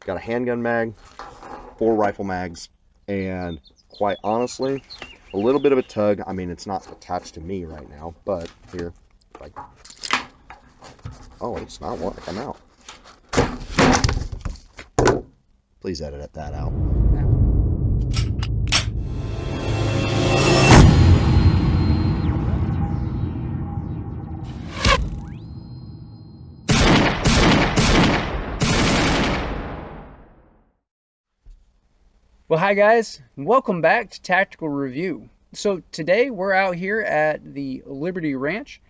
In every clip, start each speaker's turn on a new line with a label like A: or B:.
A: got a handgun mag, 4 rifle mags, and quite honestly, a little bit of a tug. I mean, it's not attached to me right now, but here, like, oh, it's not working out. Please edit that out.
B: Well, hi guys, welcome back to Tactical Review. So today we're out here at the Liberty Ranch,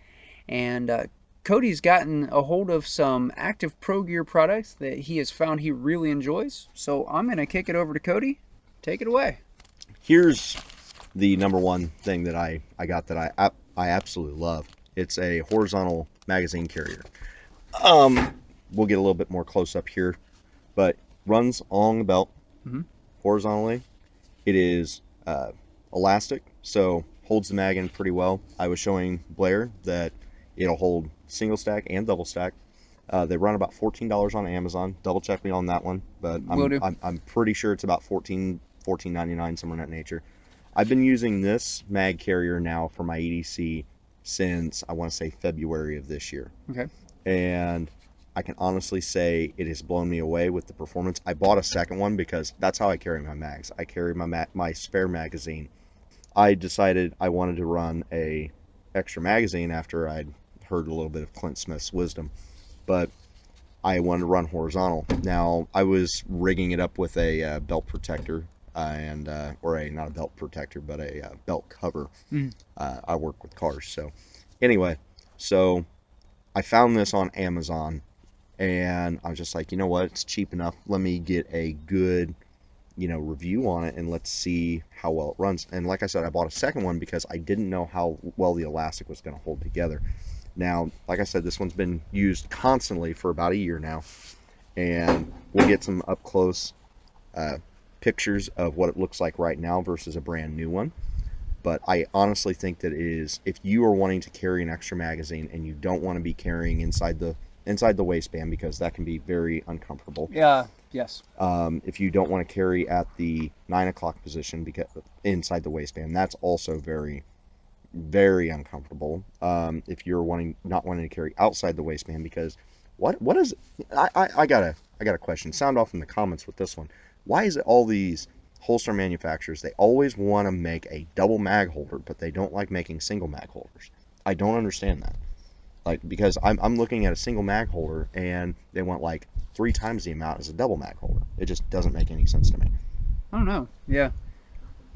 B: and Cody's gotten a hold of some active pro gear products that he has found he really enjoys. So I'm going to kick it over to Cody. Take it away.
A: Here's the number one thing that I got that I absolutely love. It's a horizontal magazine carrier. We'll get a little bit more close up here, but runs along the belt horizontally. It is elastic, so holds the mag in pretty well. I was showing Blair that it'll hold single stack and double stack. They run about $14 on Amazon. Double check me on that one, but I'm pretty sure it's about $14.99, somewhere in that nature. I've been using this mag carrier now for my EDC since, I want to say, February of this year.
B: Okay.
A: And I can honestly say it has blown me away with the performance. I bought a second one because that's how I carry my mags. I carry my spare magazine. I decided I wanted to run a extra magazine after I'd heard a little bit of Clint Smith's wisdom, but I wanted to run horizontal. Now, I was rigging it up with a belt protector or not a belt protector, but a belt cover. I work with cars, so anyway, so I found this on Amazon, and I was just like, you know what, it's cheap enough. Let me get a good, review on it, and let's see how well it runs. And like I said, I bought a second one because I didn't know how well the elastic was going to hold together. Now, like I said, this one's been used constantly for about a year now, and we'll get some up close pictures of what it looks like right now versus a brand new one. But I honestly think that if you are wanting to carry an extra magazine and you don't want to be carrying inside the waistband, because that can be very uncomfortable.
B: Yeah. Yes.
A: If you don't want to carry at the 9 o'clock position because inside the waistband, that's also very, very uncomfortable. If you're not wanting to carry outside the waistband, because what is I got a question. Sound off in the comments with this one. Why is it all these holster manufacturers, they always want to make a double mag holder, but they don't like making single mag holders? I don't understand that. Because I'm looking at a single mag holder and they want like 3 times the amount as a double mag holder. It just doesn't make any sense to me.
B: I don't know. Yeah.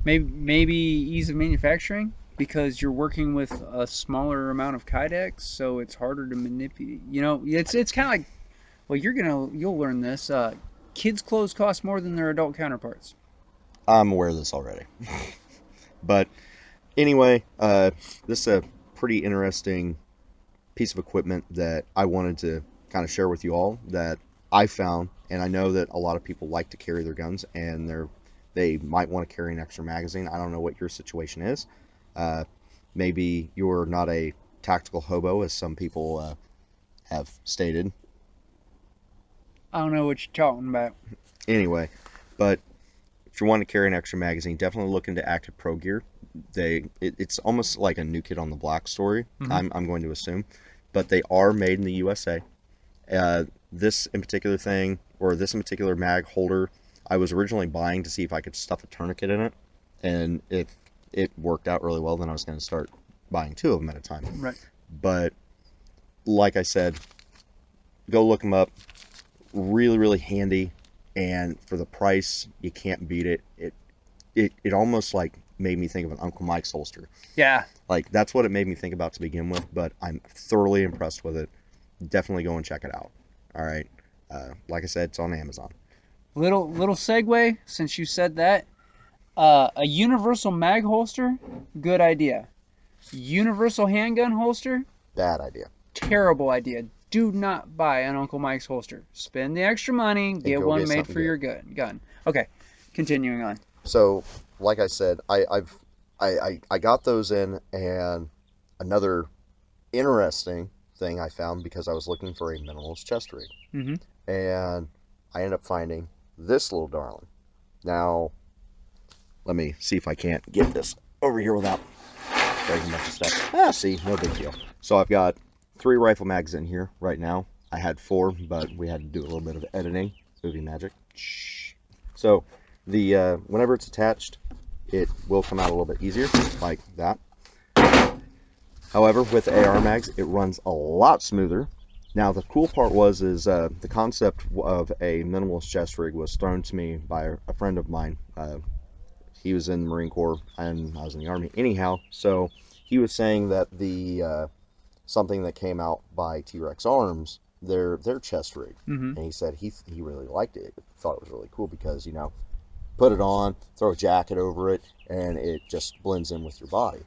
B: Maybe ease of manufacturing, because you're working with a smaller amount of kydex, so it's harder to manipulate. It's kind of like, well, you'll learn this. Kids' clothes cost more than their adult counterparts.
A: I'm aware of this already. But anyway, this is a pretty interesting piece of equipment that I wanted to kind of share with you all that I found, and I know that a lot of people like to carry their guns and they might want to carry an extra magazine. I don't know what your situation is. Maybe you're not a tactical hobo, as some people have stated.
B: I don't know what you're talking about.
A: Anyway, but if you want to carry an extra magazine, definitely look into Active Pro Gear. It's almost like a New Kid on the Block story. I'm going to assume, but they are made in the USA. This in particular mag holder, I was originally buying to see if I could stuff a tourniquet in it, and if it worked out really well, then I was going to start buying 2 of them at a time.
B: Right.
A: But like I said, go look them up. Really, really handy, and for the price, you can't beat it. It almost like made me think of an Uncle Mike's holster.
B: Yeah.
A: Like, that's what it made me think about to begin with, but I'm thoroughly impressed with it. Definitely go and check it out. All right. Like I said, it's on Amazon.
B: Little segue, since you said that. A universal mag holster, good idea. Universal handgun holster,
A: Bad idea.
B: terrible idea. Do not buy an Uncle Mike's holster. Spend the extra money, get one made for your gun. Okay, continuing on.
A: So, like I said, I got those in, and another interesting thing I found, because I was looking for a minimalist chest rig, and I ended up finding this little darling. Now, let me see if I can't get this over here without breaking a bunch of stuff. See, no big deal. So I've got 3 rifle mags in here right now. I had 4, but we had to do a little bit of editing. Movie magic. Shh. So the whenever it's attached, it will come out a little bit easier, like that. However, with AR mags, it runs a lot smoother. Now, the cool part is the concept of a minimalist chest rig was thrown to me by a friend of mine. He was in the Marine Corps, and I was in the Army. Anyhow, so he was saying that the something that came out by T-Rex Arms, their chest rig, and he said he really liked it. Thought it was really cool because, you know, put it on, throw a jacket over it, and it just blends in with your body.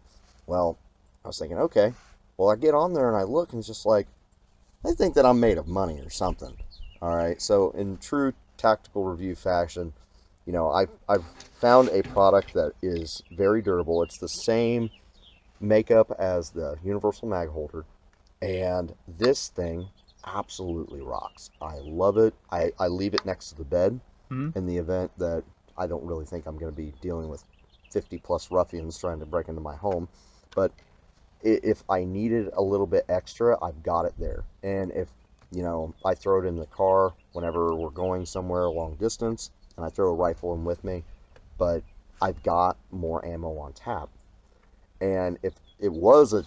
A: Well, I was thinking, okay, well, I get on there and I look, and it's just like, I think that I'm made of money or something. All right, so in true tactical review fashion, you know, I've found a product that is very durable. It's the same makeup as the universal mag holder, and this thing absolutely rocks. I love it. I leave it next to the bed in the event that I don't really think I'm going to be dealing with 50 plus ruffians trying to break into my home, but if I needed a little bit extra, I've got it there. And if, you know, I throw it in the car whenever we're going somewhere a long distance, and I throw a rifle in with me, but I've got more ammo on tap. And if it was a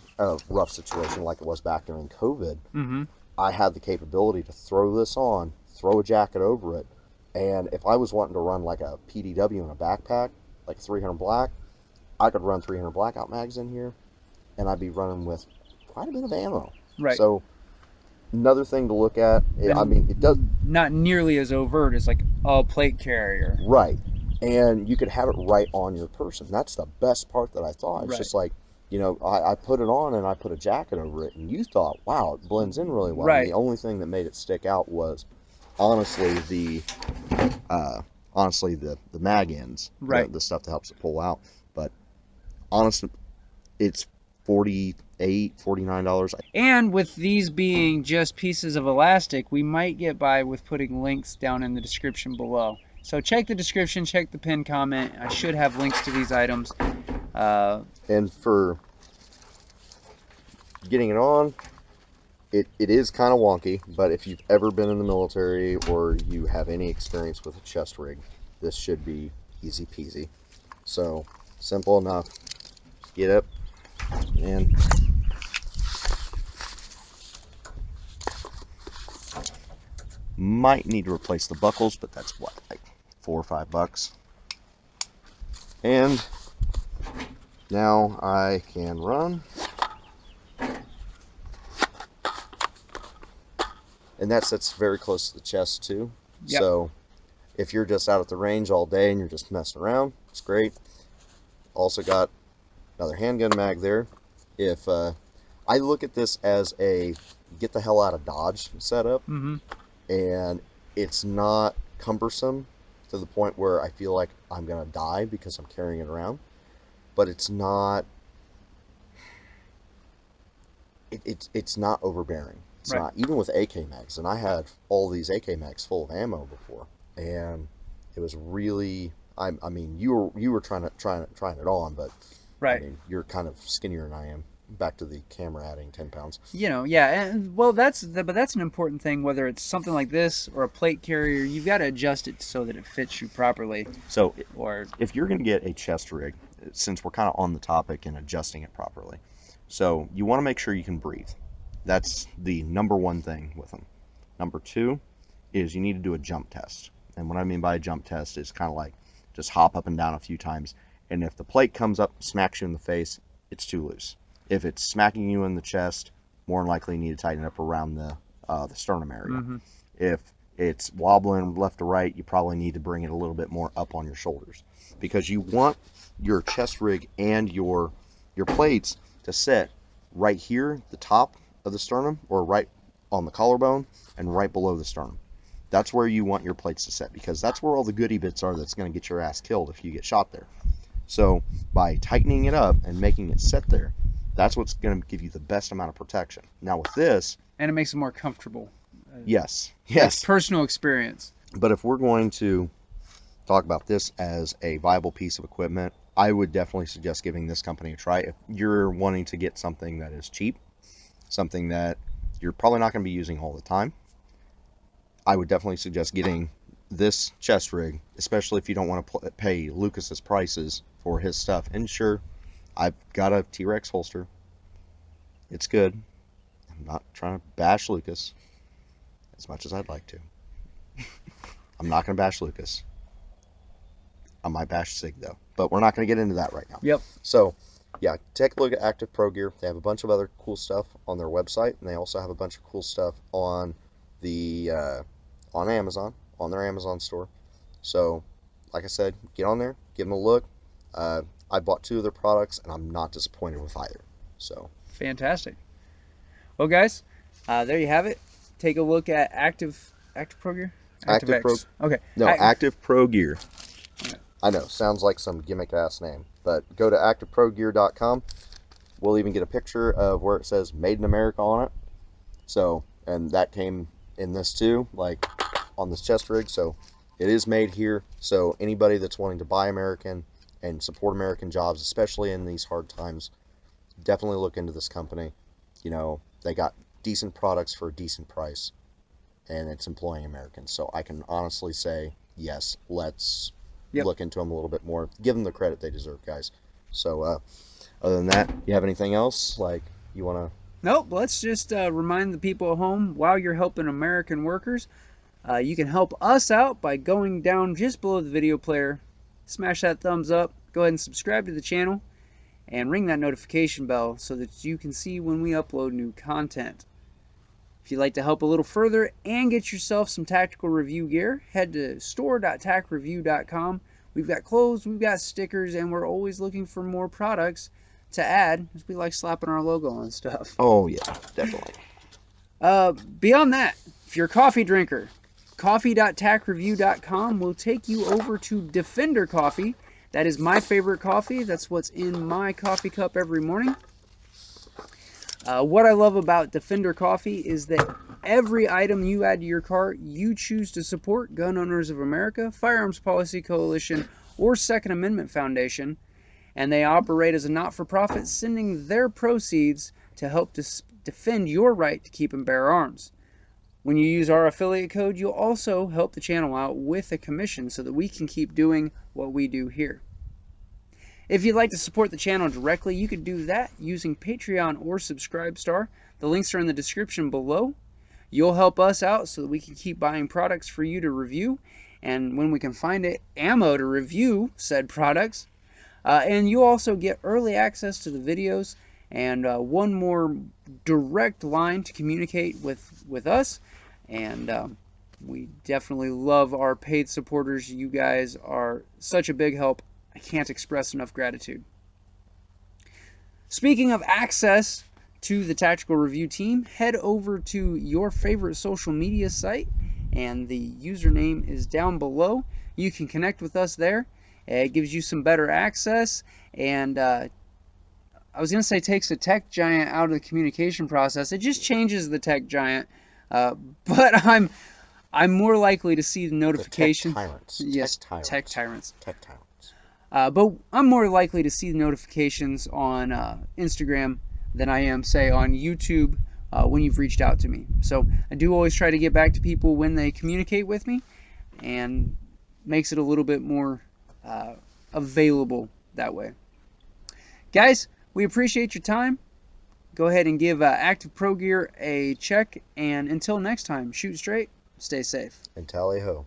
A: rough situation like it was back during COVID, I had the capability to throw this on, throw a jacket over it, and if I was wanting to run like a PDW in a backpack, like 300 black, I could run 300 blackout mags in here, and I'd be running with quite a bit of ammo.
B: Right.
A: So another thing to look at, I mean, it does
B: not nearly as overt as like a plate carrier.
A: Right. And you could have it right on your person. That's the best part that I thought. It's
B: Right.
A: just like, you know, I put it on and I put a jacket over it, and you thought, wow, it blends in really well.
B: Right.
A: And the only thing that made it stick out was honestly the mag ends,
B: Right.
A: the stuff that helps it pull out. But honestly, it's $49.
B: And with these being just pieces of elastic, we might get by with putting links down in the description below. So check the description, check the pinned comment. I should have links to these items.
A: And for getting it on, it is kind of wonky, but if you've ever been in the military or you have any experience with a chest rig, this should be easy peasy. So simple enough. Get up and might need to replace the buckles, but that's what, like $4 or $5. And now I can run. And that sits very close to the chest too.
B: Yep.
A: So if you're just out at the range all day and you're just messing around, it's great. Also got another handgun mag there. If I look at this as a get the hell out of Dodge setup, and it's not cumbersome to the point where I feel like I'm gonna die because I'm carrying it around, but it's not it's not overbearing. It's
B: Right.
A: not, even with AK mags, and I had all these AK mags full of ammo before, and it was really, I mean, you were trying it on, but
B: Right.
A: I mean, you're kind of skinnier than I am. Back to the camera adding 10 pounds.
B: You know, yeah, and well, that's an important thing. Whether it's something like this or a plate carrier, you've got to adjust it so that it fits you properly.
A: So,
B: Or
A: if you're going to get a chest rig, since we're kind of on the topic and adjusting it properly, so you want to make sure you can breathe. That's the number one thing with them. Number two is you need to do a jump test. And what I mean by a jump test is kind of like just hop up and down a few times. And if the plate comes up, smacks you in the face, it's too loose. If it's smacking you in the chest, more than likely you need to tighten it up around the sternum area. If it's wobbling left to right, you probably need to bring it a little bit more up on your shoulders, because you want your chest rig and your plates to sit right here, the top of the sternum, or right on the collarbone and right below the sternum. That's where you want your plates to sit, because that's where all the goodie bits are that's going to get your ass killed if you get shot there. So by tightening it up and making it sit there, that's what's going to give you the best amount of protection. Now with this,
B: and it makes it more comfortable.
A: yes,
B: That's personal experience.
A: But if we're going to talk about this as a viable piece of equipment, I would definitely suggest giving this company a try. If you're wanting to get something that is cheap, something that you're probably not going to be using all the time, I would definitely suggest getting this chest rig, especially if you don't want to pay Lucas's prices for his stuff. And sure, I've got a T-Rex holster. It's good. I'm not trying to bash Lucas as much as I'd like to. I'm not going to bash Lucas. I might bash Sig though, but we're not going to get into that right now.
B: Yep.
A: So, yeah, take a look at Active Pro Gear. They have a bunch of other cool stuff on their website, and they also have a bunch of cool stuff on the on Amazon, on their Amazon store. So, like I said, get on there, give them a look. I bought 2 of their products, and I'm not disappointed with either. So,
B: fantastic. Well, guys, there you have it. Take a look at Active Pro Gear.
A: Active Pro.
B: Okay.
A: No, Active Pro Gear.
B: Okay.
A: I know, sounds like some gimmick ass name, but go to activeprogear.com. We'll even get a picture of where it says Made in America on it. So, and that came in this too, like on this chest rig. So it is made here. So anybody that's wanting to buy American and support American jobs, especially in these hard times, definitely look into this company. You know, they got decent products for a decent price, and it's employing Americans. So I can honestly say, yes, let's look into them a little bit more. Give them the credit they deserve, guys. So other than that, you have anything else like you want to?
B: Nope. Let's just remind the people at home, while you're helping American workers, you can help us out by going down just below the video player, smash that thumbs up, go ahead and subscribe to the channel, and ring that notification bell so that you can see when we upload new content. If you'd like to help a little further and get yourself some tactical review gear, head to store.tacreview.com. We've got clothes, we've got stickers, and we're always looking for more products to add, as we like slapping our logo on stuff.
A: Oh yeah, definitely.
B: Beyond that, if you're a coffee drinker, coffee.tacreview.com will take you over to Defender Coffee. That is my favorite coffee. That's what's in my coffee cup every morning. What I love about Defender Coffee is that every item you add to your cart, you choose to support Gun Owners of America, Firearms Policy Coalition, or Second Amendment Foundation, and they operate as a not-for-profit, sending their proceeds to help defend your right to keep and bear arms. When you use our affiliate code, you'll also help the channel out with a commission so that we can keep doing what we do here. If you'd like to support the channel directly, you could do that using Patreon or Subscribestar. The links are in the description below. You'll help us out so that we can keep buying products for you to review, and when we can find it, ammo to review said products. And you'll also get early access to the videos and one more direct line to communicate with us. And we definitely love our paid supporters. You guys are such a big help. I can't express enough gratitude. Speaking of access to the Tactical Review team, head over to your favorite social media site, and the username is down below. You can connect with us there. It gives you some better access, and I was going to say takes a tech giant out of the communication process. It just changes the tech giant, but I'm more likely to see the notification.
A: Tech tyrants.
B: Yes,
A: tech tyrants.
B: Tech tyrants. But I'm more likely to see the notifications on Instagram than I am, say, on YouTube when you've reached out to me. So I do always try to get back to people when they communicate with me, and makes it a little bit more available that way. Guys, we appreciate your time. Go ahead and give Active Pro Gear a check, and until next time, shoot straight, stay safe.
A: And tally ho.